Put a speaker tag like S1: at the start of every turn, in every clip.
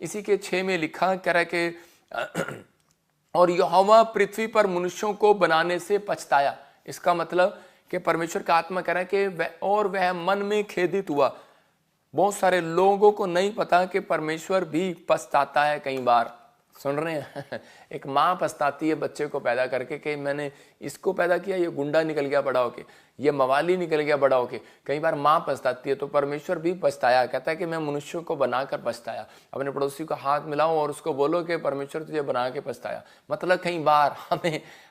S1: इसी के 6 में लिखा कह रहा है कि और यहोवा पृथ्वी पर मनुष्यों को बनाने से पछताया। इसका मतलब कि परमेश्वर का आत्मा कह रहा है कि वह मन में खेदित हुआ। बहुत सारे लोगों को नहीं पता कि परमेश्वर भी पछताता है कई बार। सुन रहे हैं एक माँ पछताती है बच्चे को पैदा करके कि मैंने इसको पैदा किया, ये गुंडा निकल गया बड़ा होके, ये मवाली निकल गया बड़ा होके। कई बार माँ पछताती है, तो परमेश्वर भी पछताया। कहता है कि मैं मनुष्यों को बनाकर पछताया। अपने पड़ोसी को हाथ मिलाओ और उसको बोलो कि परमेश्वर तुझे बना के पछताया। मतलब कई बार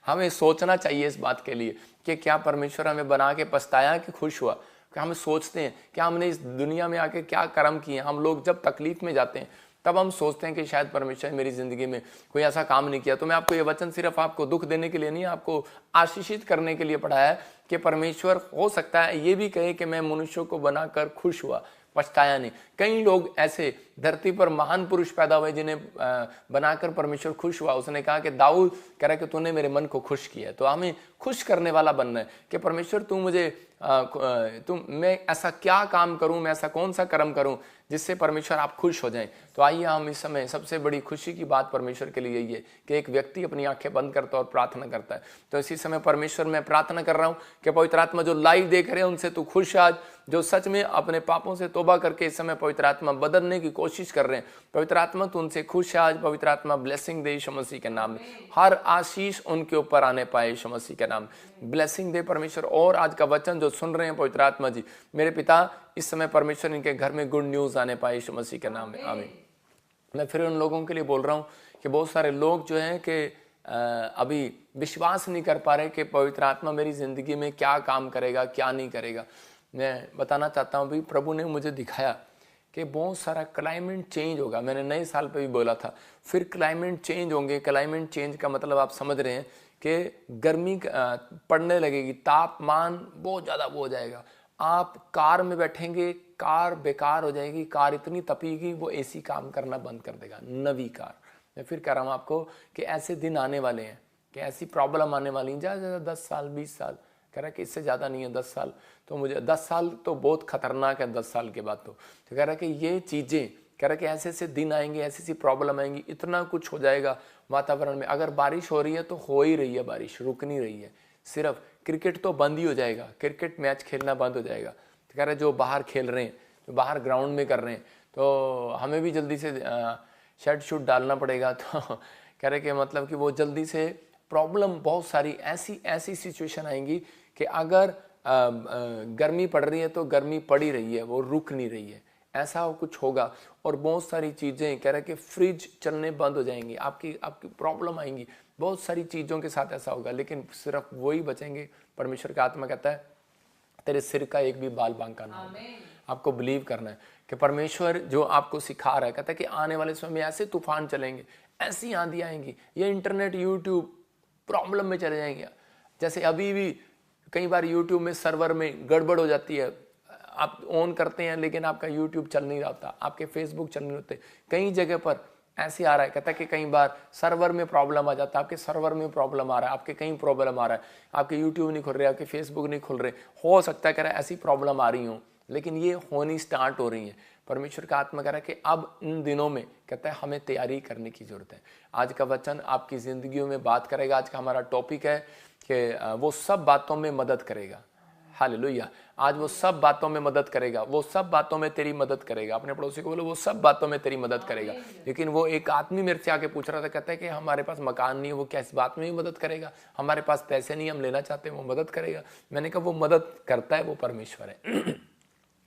S1: हमें सोचना चाहिए इस बात के लिए कि क्या परमेश्वर हमें बना के पछताया कि खुश हुआ। क्या हम सोचते हैं क्या हमने इस दुनिया में आके क्या कर्म किए। हम लोग जब तकलीफ में जाते हैं तब हम सोचते हैं कि शायद परमेश्वर मेरी जिंदगी में कोई ऐसा काम नहीं किया। तो मैं आपको ये वचन सिर्फ आपको दुख देने के लिए नहीं, आपको आशीषित करने के लिए पढ़ाया है कि परमेश्वर हो सकता है ये भी कहे कि मैं मनुष्यों को बनाकर खुश हुआ, पछताया नहीं। कई लोग ऐसे धरती पर महान पुरुष पैदा हुए जिन्हें बनाकर परमेश्वर खुश हुआ। उसने कहा कि दाऊद कह रहा है कि तूने मेरे मन को खुश किया। तो हमें खुश करने वाला बनना है कि परमेश्वर तू मुझे मैं ऐसा क्या काम करूं, मैं ऐसा कौन सा कर्म करूं जिससे परमेश्वर आप खुश हो जाएं। तो आइए हम इस समय सबसे बड़ी खुशी की बात परमेश्वर के लिए यही है कि एक व्यक्ति अपनी आंखें बंद करता है और प्रार्थना करता है। तो इसी समय परमेश्वर मैं प्रार्थना कर रहा हूं कि पवित्र आत्मा जो लाइव देख रहे हैं उनसे तू खुश आज, जो सच में अपने पापों से तौबा करके इस समय पवित्र आत्मा बदलने की कोशिश कर रहे हैं, पवित्र आत्मा तू उनसे खुश है आज। पवित्र आत्मा ब्लेसिंग दे यीशु मसीह के नाम में, हर आशीष उनके ऊपर आने पाए यीशु मसीह के नाम में। ब्लेसिंग दे परमेश्वर। और आज का वचन जो सुन रहे हैं पवित्र आत्मा जी, मेरे पिता इस समय परमेश्वर इनके घर में गुड न्यूज आने पाए यीशु मसीह के नाम में, आमीन। मैं फिर उन लोगों के लिए बोल रहा हूं कि बहुत सारे लोग जो हैं कि अभी विश्वास नहीं कर पा रहे कि पवित्र आत्मा मेरी जिंदगी में क्या काम करेगा, क्या नहीं करेगा। मैं बताना चाहता हूं भी, प्रभु ने मुझे दिखाया कि बहुत सारा क्लाइमेट चेंज होगा। मैंने नए साल पे भी बोला था, फिर क्लाइमेट चेंज होंगे। क्लाइमेट चेंज का मतलब आप समझ रहे हैं कि गर्मी पड़ने लगेगी, तापमान बहुत ज़्यादा हो जाएगा। आप कार में बैठेंगे, कार बेकार हो जाएगी, कार इतनी तपेगी वो एसी काम करना बंद कर देगा, नवी कार। मैं फिर कह रहा हूँ आपको कि ऐसे दिन आने वाले हैं कि ऐसी प्रॉब्लम आने वाली है। ज़्यादा से ज़्यादा 10 साल 20 साल, कह रहा है कि इससे ज़्यादा नहीं है 10 साल। तो मुझे 10 साल तो बहुत खतरनाक है, 10 साल के बाद तो कह रहा है कि ये चीज़ें, कह रहा है कि ऐसे ऐसे दिन आएंगे, ऐसी ऐसी प्रॉब्लम आएंगी, इतना कुछ हो जाएगा वातावरण में। अगर बारिश हो रही है तो हो ही रही है, बारिश रुक नहीं रही है। सिर्फ क्रिकेट तो बंद ही हो जाएगा, क्रिकेट मैच खेलना बंद हो जाएगा। तो कह रहे जो बाहर खेल रहे हैं, जो बाहर ग्राउंड में कर रहे हैं, तो हमें भी जल्दी से शर्ट शूट डालना पड़ेगा। तो कह रहे कि मतलब कि वो जल्दी से प्रॉब्लम बहुत सारी ऐसी सिचुएशन आएंगी कि अगर गर्मी पड़ रही है तो गर्मी पड़ ही रही है, वो रुक नहीं रही है, ऐसा कुछ होगा। और बहुत सारी चीज़ें कह रहे कि फ्रिज चलने बंद हो जाएंगी, आपकी प्रॉब्लम आएंगी, बहुत सारी चीज़ों के साथ ऐसा होगा। लेकिन सिर्फ वही बचेंगे। परमेश्वर का आत्मा कहता है तेरे सिर का एक भी बाल बांका ना होगा। आपको बिलीव करना है कि परमेश्वर जो आपको सिखा रहा है, कहता है कि आने वाले समय में ऐसे तूफान चलेंगे, ऐसी आंधी आएंगी, ये इंटरनेट यूट्यूब प्रॉब्लम में चले जाएंगे। जैसे अभी भी कई बार यूट्यूब में सर्वर में गड़बड़ हो जाती है, आप ऑन करते हैं लेकिन आपका यूट्यूब चल नहीं रहा होता, आपके फेसबुक चल नहीं होते, कई जगह पर ऐसे आ रहा है। कहता है कि कई बार सर्वर में प्रॉब्लम आ जाता है, आपके सर्वर में प्रॉब्लम आ रहा है, आपके कहीं प्रॉब्लम आ रहा है, आपके यूट्यूब नहीं खुल रहे, आपके फेसबुक नहीं खुल रहे। हो सकता है कह रहा है ऐसी प्रॉब्लम आ रही हो, लेकिन ये होनी स्टार्ट हो रही है। परमेश्वर का आत्मा कह रहा है कि अब इन दिनों में कहता है हमें तैयारी करने की जरूरत है। आज का वचन आपकी जिंदगियों में बात करेगा। आज का हमारा टॉपिक है कि वो सब बातों में मदद करेगा। हालेलुया। आज वो सब बातों में मदद करेगा, वो सब बातों में तेरी मदद करेगा। अपने पड़ोसी को बोलो वो सब बातों में तेरी मदद करेगा। लेकिन वो एक आदमी मेरे से आके पूछ रहा था, कहता है कि हमारे पास मकान नहीं है, वो क्या इस बात में भी मदद करेगा? हमारे पास पैसे नहीं, हम लेना चाहते हैं, वो मदद करेगा? मैंने कहा वो मदद करता है, वो परमेश्वर है।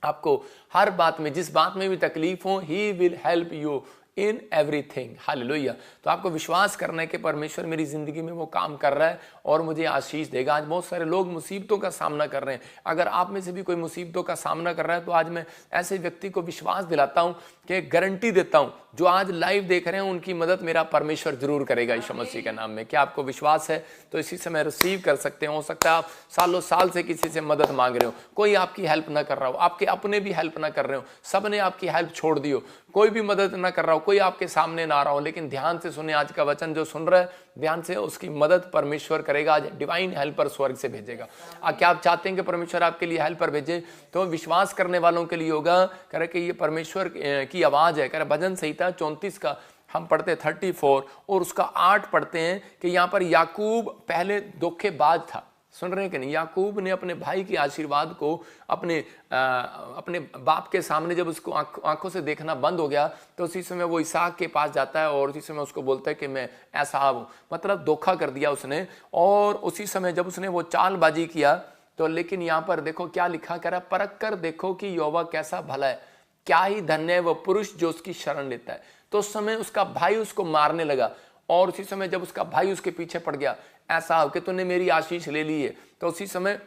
S1: आपको हर बात में, जिस बात में भी तकलीफ हो, he will help you in everything. Hallelujah. तो आपको विश्वास करना है कि परमेश्वर मेरी जिंदगी में वो काम कर रहा है और मुझे आशीष देगा। आज बहुत सारे लोग मुसीबतों का सामना कर रहे हैं। अगर आप में से भी कोई मुसीबतों का सामना कर रहा है तो आज मैं ऐसे व्यक्ति को विश्वास दिलाता हूं कि गारंटी देता हूं, जो आज लाइव देख रहे हैं उनकी मदद मेरा परमेश्वर जरूर करेगा यीशु मसीह के नाम में। क्या आपको विश्वास है? तो इसी समय रिसीव कर सकते हैं। हो सकता है आप सालों साल से किसी से मदद मांग रहे हो, कोई आपकी हेल्प ना कर रहा हो, आपके अपने भी हेल्प ना कर रहे हो, सब ने आपकी हेल्प छोड़ दी हो, कोई भी मदद ना कर रहा हो, कोई आपके सामने ना आ रहा हो, लेकिन ध्यान से सुने आज का वचन। जो सुन रहा है ध्यान से, उसकी मदद परमेश्वर करेगा। आज डिवाइन हेल्पर स्वर्ग से भेजेगा। क्या आप चाहते हैं कि परमेश्वर आपके लिए हेल्पर भेजे? तो विश्वास करने वालों के लिए होगा। कह रहे कि ये परमेश्वर की आवाज है। कह रहे भजन संहिता 34 का हम पढ़ते 34 और उसका 8 पढ़ते हैं कि यहाँ पर याकूब पहले धोखेबाज था। सुन रहे हैं कि नहीं? याकूब ने अपने भाई के आशीर्वाद को अपने बाप के सामने जब उसको आंखों से देखना बंद हो गया, तो उसी समय वो इसहाक के पास जाता है और उसी समय उसको बोलता है कि मैं ऐसा हूं, मतलब धोखा कर दिया उसने। और उसी समय जब उसने वो चालबाजी किया, तो लेकिन यहाँ पर देखो क्या लिखा, कह रहा परख कर देखो कि यहोवा कैसा भला है, क्या ही धन्य है वो पुरुष जो उसकी शरण लेता है। तो उस समय उसका भाई उसको मारने लगा, और उसी समय जब उसका भाई उसके पीछे पड़ गया, ऐसा हो कि तूने मेरी आशीष ले ली है, तो उसी समय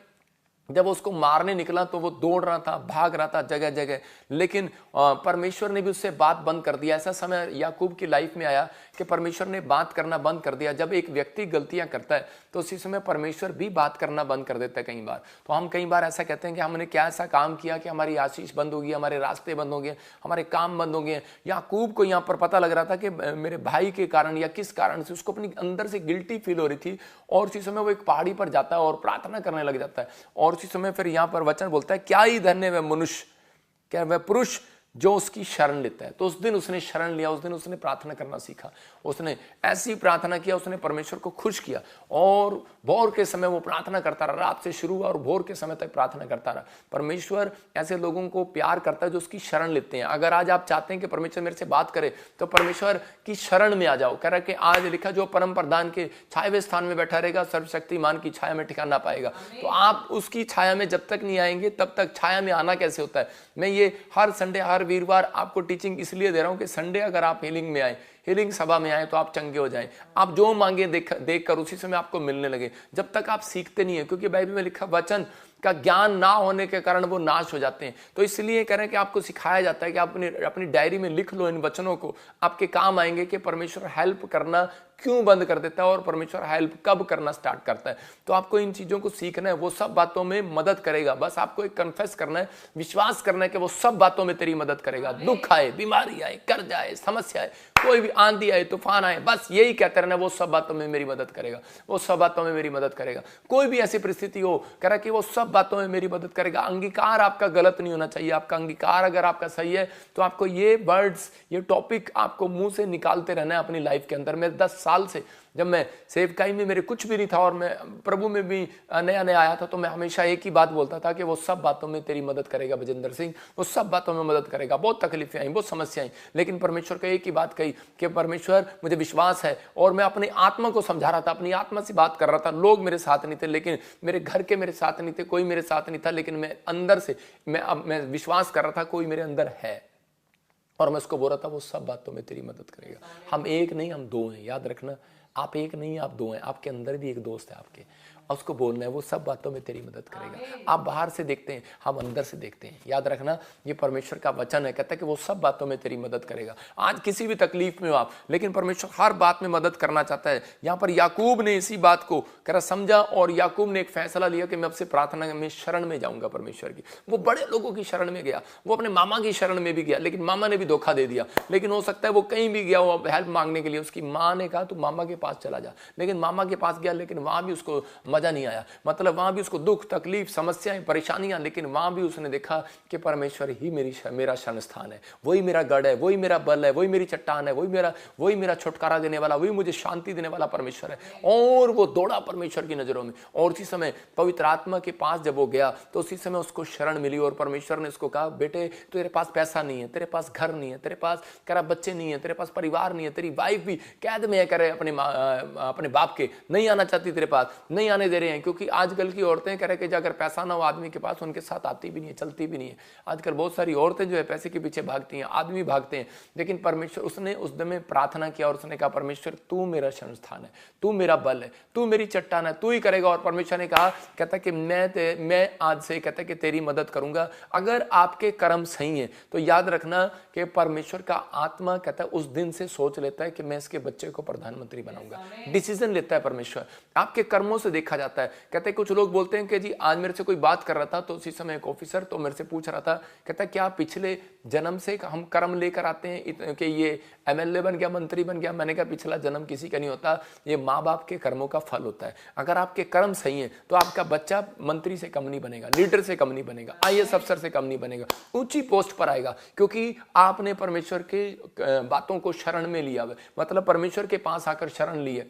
S1: जब उसको मारने निकला तो वो दौड़ रहा था, भाग रहा था जगह जगह, लेकिन परमेश्वर ने भी उससे बात बंद कर दिया। ऐसा समय याकूब की लाइफ में आया कि परमेश्वर ने बात करना बंद कर दिया। जब एक व्यक्ति गलतियां करता है तो उसी समय परमेश्वर भी बात करना बंद कर देता है कई बार। तो हम कई बार ऐसा कहते हैं कि हमने क्या ऐसा काम किया कि हमारी आशीष बंद हो गई, हमारे रास्ते बंद हो गए, हमारे काम बंद हो गए। याकूब को यहाँ पर पता लग रहा था कि मेरे भाई के कारण या किस कारण से उसको अपनी अंदर से गिल्टी फील हो रही थी, और उसी समय वो एक पहाड़ी पर जाता है और प्रार्थना करने लग जाता है। और उसी समय फिर यहाँ पर वचन बोलता है क्या ही धन्य वह मनुष्य, क्या वह पुरुष जो उसकी शरण लेता है। तो उस दिन उसने शरण लिया, उस दिन उसने प्रार्थना करना सीखा, उसने ऐसी प्रार्थना किया, उसने परमेश्वर को खुश किया। और भोर के समय वो प्रार्थना करता रहा, रात से शुरू हुआ और भोर के समय तक प्रार्थना करता रहा। परमेश्वर ऐसे लोगों को प्यार करता है जो उसकी शरण लेते हैं। अगर आज आप चाहते हैं कि परमेश्वर मेरे से बात करे, तो परमेश्वर की शरण में आ जाओ। कह रहा कि आज लिखा जो परम प्रधान के छाये स्थान में बैठा रहेगा, सर्वशक्तिमान की छाया में ठिकाना पाएगा। तो आप उसकी छाया में जब तक नहीं आएंगे तब तक छाया में आना कैसे होता है। मैं ये हर संडे हर वीरवार आपको टीचिंग इसलिए दे रहा हूं कि संडे अगर आप हीलिंग में आए, हीलिंग सभा में आए, तो आप चंगे हो जाएं। आप जो मांगे देख कर उसी समय आपको मिलने लगे। जब तक आप सीखते नहीं है, क्योंकि बाइबल में लिखा वचन का ज्ञान ना होने के कारण वो नाश हो जाते हैं। तो इसलिए कह रहे हैं कि आपको सिखाया जाता है कि आप अपनी डायरी में लिख लो इन वचनों को, आपके काम आएंगे कि परमेश्वर हेल्प करना क्यों बंद कर देता है और परमेश्वर हेल्प कब करना स्टार्ट करता है। तो आपको इन चीजों को सीखना है, वो सब बातों में मदद करेगा। बस आपको एक कन्फेस करना है, विश्वास करना है कि वो सब बातों में तेरी मदद करेगा। दुख आए, बीमारी आए, कर्ज आए, समस्या आए, कोई भी आंधी आए, तूफान आए, बस यही कहते रहना वो सब बातों में मेरी मदद करेगा, वो सब बातों में मेरी मदद करेगा। कोई भी ऐसी परिस्थिति हो, कह रहा कि वो सब बातों में मेरी मदद करेगा। अंगीकार आपका गलत नहीं होना चाहिए। आपका अंगीकार अगर आपका सही है तो आपको ये वर्ड्स, ये टॉपिक आपको मुंह से निकालते रहना है अपनी लाइफ के अंदर। मैं 10 साल से, जब मैं सेवकाई में मेरे कुछ भी नहीं था और मैं प्रभु में भी नया नया आया था, तो मैं हमेशा एक ही बात बोलता था कि वो सब बातों में तेरी मदद करेगा बजिंदर सिंह, वो सब बातों में मदद करेगा। बहुत तकलीफें आई, बहुत समस्याएं, लेकिन परमेश्वर को एक ही बात कही कि परमेश्वर मुझे विश्वास है। और मैं अपनी आत्मा को समझा रहा था, अपनी आत्मा से बात कर रहा था। लोग मेरे साथ नहीं थे, लेकिन मेरे घर के मेरे साथ नहीं थे, कोई मेरे साथ नहीं था, लेकिन मैं अंदर से मैं विश्वास कर रहा था कोई मेरे अंदर है। और मैं उसको बोल रहा था वो सब बातों में तेरी मदद करेगा। हम एक नहीं, हम दो हैं, याद रखना। आप एक नहीं, आप दो हैं। आपके अंदर भी एक दोस्त है आपके, और उसको बोलना है वो सब बातों में तेरी मदद करेगा। आप बाहर से देखते हैं, हम अंदर से देखते हैं। याद रखना, ये परमेश्वर का वचन है, कहता है कि वो सब बातों में तेरी मदद करेगा। आज किसी भी तकलीफ में हो आप, लेकिन परमेश्वर हर बात में मदद करना चाहता है। यहाँ पर याकूब ने इसी बात को करा समझा, और याकूब ने एक फैसला लिया कि मैं अब से प्रार्थना में शरण में जाऊंगा परमेश्वर की। वो बड़े लोगों की शरण में गया, वो अपने मामा की शरण में भी गया, लेकिन मामा ने भी धोखा दे दिया। लेकिन हो सकता है वो कहीं भी गया वो हेल्प मांगने के लिए, उसकी माँ ने कहा तू मामा के पास चला जा, लेकिन मामा के पास गया, लेकिन वहां भी उसको मजा नहीं आया। मतलब वहां भी उसको दुख, तकलीफ, समस्याएं, परेशानियां, लेकिन वहां भी उसने देखा कि परमेश्वर ही मेरा शरण स्थान है, वही मेरा गढ़ है, वही मेरा बल है, वही मेरी चट्टान है, वही मेरा छुटकारा देने वाला, वही मुझे शांति देने वाला परमेश्वर है। और वो दौड़ा परमेश्वर की नजरों में। और उसी समय पवित्र आत्मा के पास जब वो गया, तो उसी समय उसको शरण मिली, और परमेश्वर ने उसको कहा बेटे तेरे पास पैसा नहीं है, तेरे पास घर नहीं है, तेरे पास कह बच्चे नहीं है, तेरे पास परिवार नहीं है, तेरी वाइफ भी कैद में है, करे अपने बाप के, नहीं आना चाहती तेरे पास, नहीं आने दे रहे हैं। क्योंकि आजकल की औरतें कह रहे कि अगर पैसा ना हो आदमी के पास, उनके साथ आती भी नहीं है, चलती भी नहीं है। आजकल बहुत सारी औरतें जो है पैसे के पीछे भागती हैं, आदमी भागते हैं। लेकिन परमेश्वर, उसने उस दिन में प्रार्थना किया और उसने कहा परमेश्वर तू मेरा शरण स्थान है, तू मेरा बल है, तू मेरी चट्टान है, तू ही करेगा। और परमेश्वर ने कहा, कहता कि मैं आज से कहता कि तेरी मदद करूंगा। अगर आपके कर्म सही है तो याद रखना कि परमेश्वर का आत्मा कहता है उस दिन से सोच लेता है कि मैं इसके बच्चे को प्रधानमंत्री बनाऊंगा। जाऊंगा। डिसीजन लेता है परमेश्वर, आपके कर्मों से देखा जाता है। कहते हैं कुछ लोग बोलते हैं कि जी आज मेरे से कोई बात कर रहा था तो उसी समय एक ऑफिसर तो मेरे से पूछ रहा था, कहता है क्या पिछले जन्म से हम कर्म लेकर आते हैं कि ये एमएलए बन गया, मंत्री बन गया? मैंने कहा पिछला जन्म किसी का नहीं होता, ये माँ बाप के कर्मों का फल होता है। अगर आपके कर्म सही हैं तो आपका बच्चा मंत्री से कम नहीं बनेगा, लीडर से कम नहीं बनेगा, आईएएस अफसर से कम नहीं बनेगा, ऊंची पोस्ट पर आएगा, क्योंकि आपने परमेश्वर के बातों को शरण में लिया है। मतलब परमेश्वर के पास आकर शरण ली है,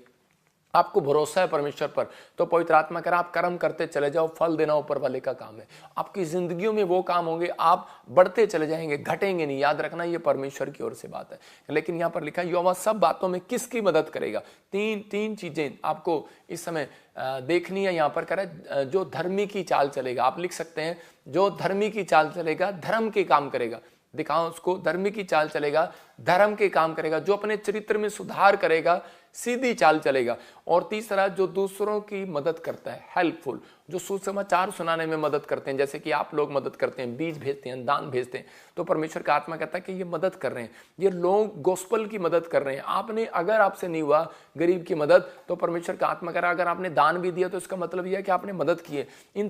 S1: आपको भरोसा है परमेश्वर पर, तो पवित्र आत्मा कह रहा आप कर्म करते चले जाओ, फल देना ऊपर वाले का काम है। आपकी जिंदगियों में वो काम होंगे, आप बढ़ते चले जाएंगे, घटेंगे नहीं। याद रखना ये परमेश्वर की ओर से बात है। लेकिन यहाँ पर लिखा है यहोवा सब बातों में किसकी मदद करेगा? तीन चीजें आपको इस समय देखनी है। यहाँ पर कह रहा है जो धर्मी की चाल चलेगा, आप लिख सकते हैं जो धर्मी की चाल चलेगा, धर्म के काम करेगा। दिखाओ उसको, धर्मी की चाल चलेगा, धर्म के काम करेगा, जो अपने चरित्र में सुधार करेगा, सीधी चाल चलेगा। और तीसरा जो दूसरों की मदद करता है, हेल्पफुल, जो सुसमाचार सुनाने में मदद करते हैं, जैसे कि आप लोग मदद करते हैं, बीज भेजते हैं, दान भेजते हैं, तो परमेश्वर का आत्मा कहता है कि ये मदद कर रहे हैं, ये लोग गोस्पल की मदद कर रहे हैं। आपने अगर आपसे नहीं हुआ गरीब की मदद, तो परमेश्वर का आत्मा कह रहा है अगर आपने दान भी दिया तो इसका मतलब यह है कि आपने मदद की है। इन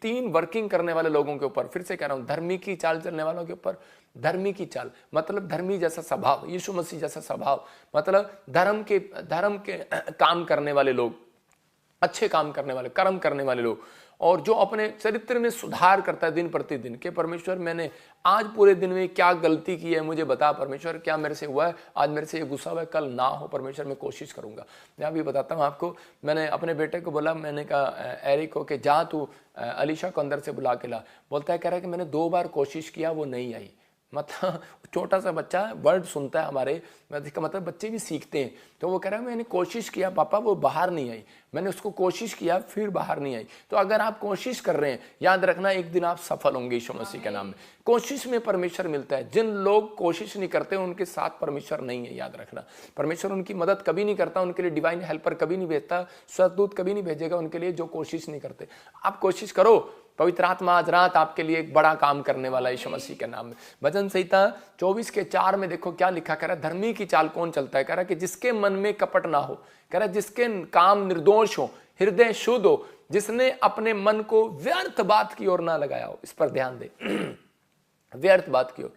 S1: तीन वर्किंग करने वाले लोगों के ऊपर, फिर से कह रहा हूं, धर्मी की चाल चलने वालों के ऊपर, धर्मी की चाल मतलब धर्मी जैसा स्वभाव, यीशु मसीह जैसा स्वभाव, मतलब धर्म के काम करने वाले लोग, अच्छे काम करने वाले, कर्म करने वाले लोग, और जो अपने चरित्र में सुधार करता है दिन प्रतिदिन कि परमेश्वर मैंने आज पूरे दिन में क्या गलती की है, मुझे बता परमेश्वर, क्या मेरे से हुआ है, आज मेरे से ये गुस्सा हुआ है, कल ना हो परमेश्वर, मैं कोशिश करूंगा। मैं अभी बताता हूँ आपको, मैंने अपने बेटे को बोला, मैंने कहा एरिक को कि जा तू अलीशा को अंदर से बुला के ला। बोलता है, कह रहा है कि मैंने 2 बार कोशिश किया, वो नहीं आई। मतलब छोटा सा बच्चा वर्ड सुनता है हमारे, इसका मतलब बच्चे भी सीखते हैं। तो वो कह रहा है मैंने कोशिश किया पापा, वो बाहर नहीं आई, मैंने उसको कोशिश किया फिर बाहर नहीं आई। तो अगर आप कोशिश कर रहे हैं, याद रखना एक दिन आप सफल होंगे यीशु मसीह के नाम में। कोशिश में परमेश्वर मिलता है, जिन लोग कोशिश नहीं करते उनके साथ परमेश्वर नहीं है। याद रखना परमेश्वर उनकी मदद कभी नहीं करता, उनके लिए डिवाइन हेल्पर कभी नहीं भेजता, स्वर्गदूत कभी नहीं भेजेगा उनके लिए जो कोशिश नहीं करते। आप कोशिश करो, पवित्र आत्मा आज रात आपके लिए एक बड़ा काम करने वाला है यीशु मसीह के नाम में। भजन संहिता 24:4 में देखो क्या लिखा, कह रहा है धर्मी की चाल कौन चलता है? कह रहा है कि जिसके मन में कपट ना हो, कह रहा है जिसके काम निर्दोष हो, हृदय शुद्ध हो, जिसने अपने मन को व्यर्थ बात की ओर ना लगाया हो। इस पर ध्यान दे व्यर्थ बात की ओर,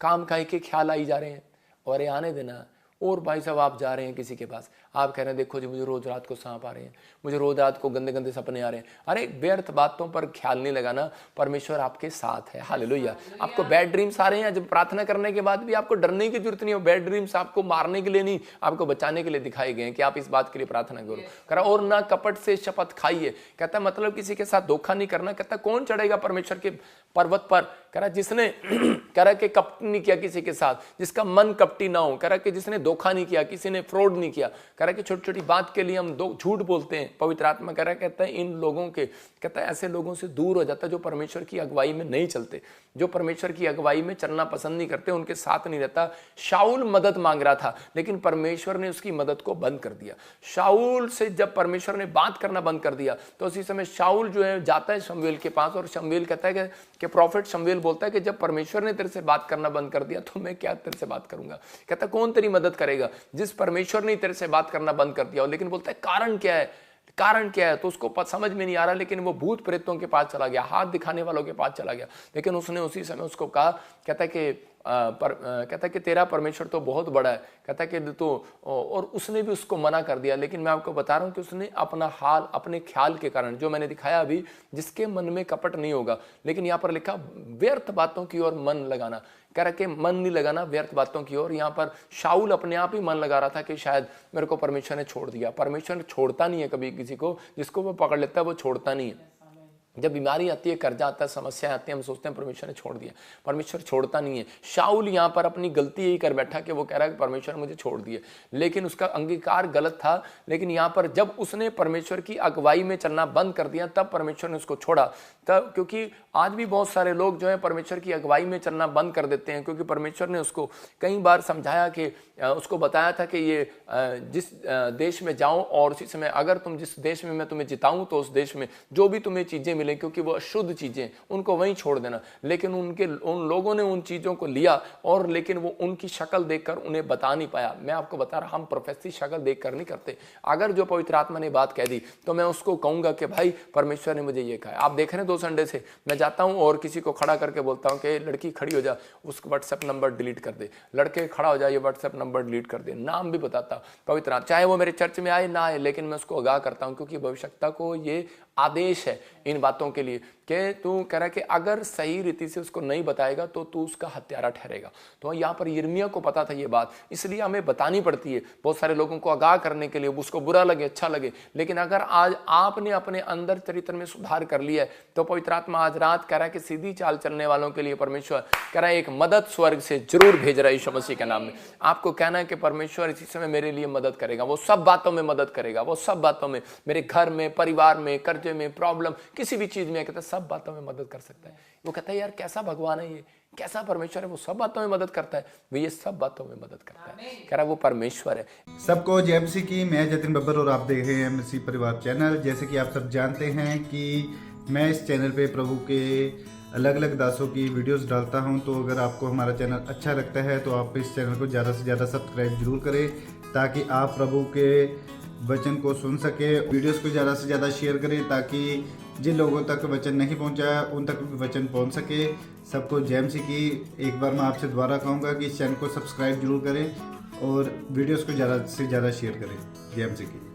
S1: काम काहे के ख्याल आई जा रहे हैं, और ये आने देना। और भाई साहब आप जा रहे हैं किसी के पास, आप कह रहे हैं देखो जी मुझे रोज रात को सांप आ रहे हैं, मुझे रोज रात को गंदे गंदे सपने आ रहे हैं। अरे व्यर्थ बातों पर ख्याल नहीं लगाना, परमेश्वर आपके साथ है। हालेलुया। आपको बैड ड्रीम्स आ रहे हैं, जब प्रार्थना करने के बाद भी आपको डरने की जरूरत नहीं हो। बैड ड्रीम्स आपको मारने के लिए नहीं, आपको बचाने के लिए दिखाए गए हैं कि आप इस बात के लिए प्रार्थना करो। कह रहा और ना कपट से शपथ खाइए, कहता मतलब किसी के साथ धोखा नहीं करना। कहता कौन चढ़ेगा परमेश्वर के पर्वत पर? कह रहा जिसने कह रहा कि कपट नहीं किया किसी के साथ, जिसका मन कपटी ना हो। कह रहा कि जिसने धोखा नहीं किया, किसी ने फ्रॉड नहीं किया। कह रहा कि छोटी छोटी बात के लिए हम झूठ बोलते हैं। पवित्र आत्मा कह रहा कहता है इन लोगों के, कहता है ऐसे लोगों से दूर हो जाता है जो परमेश्वर की अगुवाई में नहीं चलते, जो परमेश्वर की अगुवाई में चलना पसंद नहीं करते, उनके साथ नहीं रहता। शाऊल मदद मांग रहा था लेकिन परमेश्वर ने उसकी मदद को बंद कर दिया। शाऊल से जब परमेश्वर ने बात करना बंद कर दिया तो उसी समय शाऊल जो है जाता है शमूएल के पास, और शमूएल कहता है कि प्रॉफिट शमूएल बोलता है कि जब परमेश्वर ने तेरे से बात करना बंद कर दिया तो मैं क्या तेरे से बात करूंगा। कहता कौन तेरी मदद करेगा जिस परमेश्वर ने तेरे से बात करना बंद कर दिया। लेकिन बोलता है कारण क्या है, कारण क्या है? तो उसको समझ में नहीं आ रहा, लेकिन वो भूत प्रेतों के पास चला गया, हाथ दिखाने वालों के पास चला गया। लेकिन उसने उसी समय उसको कहा, कहता है कि तेरा परमेश्वर तो बहुत बड़ा है, कहता है कि तो, और उसने भी उसको मना कर दिया। लेकिन मैं आपको बता रहा हूं कि उसने अपना हाल, अपने ख्याल के कारण, जो मैंने दिखाया अभी, जिसके मन में कपट नहीं होगा। लेकिन यहाँ पर लिखा व्यर्थ बातों की ओर मन लगाना, कह रहा कि मन नहीं लगाना व्यर्थ बातों की ओर। यहाँ पर शाऊल अपने आप ही मन लगा रहा था कि शायद मेरे को परमेश्वर ने छोड़ दिया। परमेश्वर छोड़ता नहीं है कभी किसी को, जिसको वो पकड़ लेता है वो छोड़ता नहीं है। जब बीमारी आती है, कर्जा आता है, समस्या आती है, हम सोचते हैं परमेश्वर ने छोड़ दिया। परमेश्वर छोड़ता नहीं है। शाऊल यहाँ पर अपनी गलती यही कर बैठा कि वो कह रहा है कि परमेश्वर मुझे छोड़ दिए, लेकिन उसका अंगीकार गलत था। लेकिन यहाँ पर जब उसने परमेश्वर की अगुवाई में चलना बंद कर दिया तब परमेश्वर ने उसको छोड़ा। तब क्योंकि आज भी बहुत सारे लोग जो है परमेश्वर की अगुवाई में चलना बंद कर देते हैं, क्योंकि परमेश्वर ने उसको कई बार समझाया कि उसको बताया था कि ये जिस देश में जाओ और उसी समय अगर तुम जिस देश में मैं तुम्हें जिताऊं तो उस देश में जो भी तुम्हें चीजें मिले क्योंकि वो अशुद्ध चीज़ें, उनको वहीं छोड़ देना। लेकिन उन लोगों ने उन चीज़ों को लिया और लेकिन वो उनकी शक्ल देखकर उन्हें बता नहीं पाया। मैं आपको बता रहा, हम प्रोफेसी शक्ल देखकर नहीं करते। अगर जो पवित्र आत्मा ने बात कह दी तो मैं उसको कहूँगा कि भाई परमेश्वर ने मुझे ये कहा। आप देख रहे हैं 2 संडे से मैं जाता हूँ और किसी को खड़ा करके बोलता हूँ कि लड़की खड़ी हो जा, उसका व्हाट्सएप नंबर डिलीट कर दे, लड़के खड़ा हो जाए, ये व्हाट्सएप नंबर डिलीट कर दे, नाम भी बताता पवित्र आत्मा, चाहे वो मेरे चर्च में आए ना आए, लेकिन मैं उसको आगाह करता हूँ क्योंकि भविष्यवक्ता को ये आदेश है इन बातों के लिए कि तू कह रहा है कि अगर सही रीति से उसको नहीं बताएगा तो तू उसका हत्यारा ठहरेगा। तो यहाँ पर यिर्मयाह को पता था ये बात, इसलिए हमें बतानी पड़ती है बहुत सारे लोगों को आगाह करने के लिए, उसको बुरा लगे अच्छा लगे। लेकिन अगर आज आपने अपने अंदर चरित्र में सुधार कर लिया है तो पवित्र आत्मा आज रात कह रहा है कि सीधी चाल चलने वालों के लिए परमेश्वर कह रहा है एक मदद स्वर्ग से जरूर भेज रहा है यीशु मसीह के नाम में। आपको कहना है कि परमेश्वर इसी समय मेरे लिए मदद करेगा, वो सब बातों में मदद करेगा, वो सब बातों में, मेरे घर में, परिवार में, कर्जे में, प्रॉब्लम, किसी भी चीज में कहता है सब बातों में मदद कर सकता है। वो कहता है यार कैसा भगवान है ये, कैसा परमेश्वर है, वो सब बातों में मदद करता है। वो ये सब बातों में मदद करता है, कह रहा है वो परमेश्वर है।
S2: सबको जय मसीह की। मैं जतिन बब्बर और आप देख रहे हैं मसीह परिवार चैनल। जैसे कि आप सब जानते हैं कि मैं इस चैनल पे प्रभु के अलग अलग दासों की वीडियोस डालता हूं, तो अगर आपको हमारा चैनल अच्छा लगता है तो आप इस चैनल को ज़्यादा से ज़्यादा सब्सक्राइब जरूर करें ताकि आप प्रभु के वचन को सुन सके। वीडियोस को ज़्यादा से ज़्यादा शेयर करें ताकि जिन लोगों तक वचन नहीं पहुंचा उन तक वचन पहुंच सके। सबको जय मसीह की। एक बार मैं आपसे दोबारा कहूँगा कि इस चैनल को सब्सक्राइब जरूर करें और वीडियोस को ज़्यादा से ज़्यादा शेयर करें। जय मसीह की।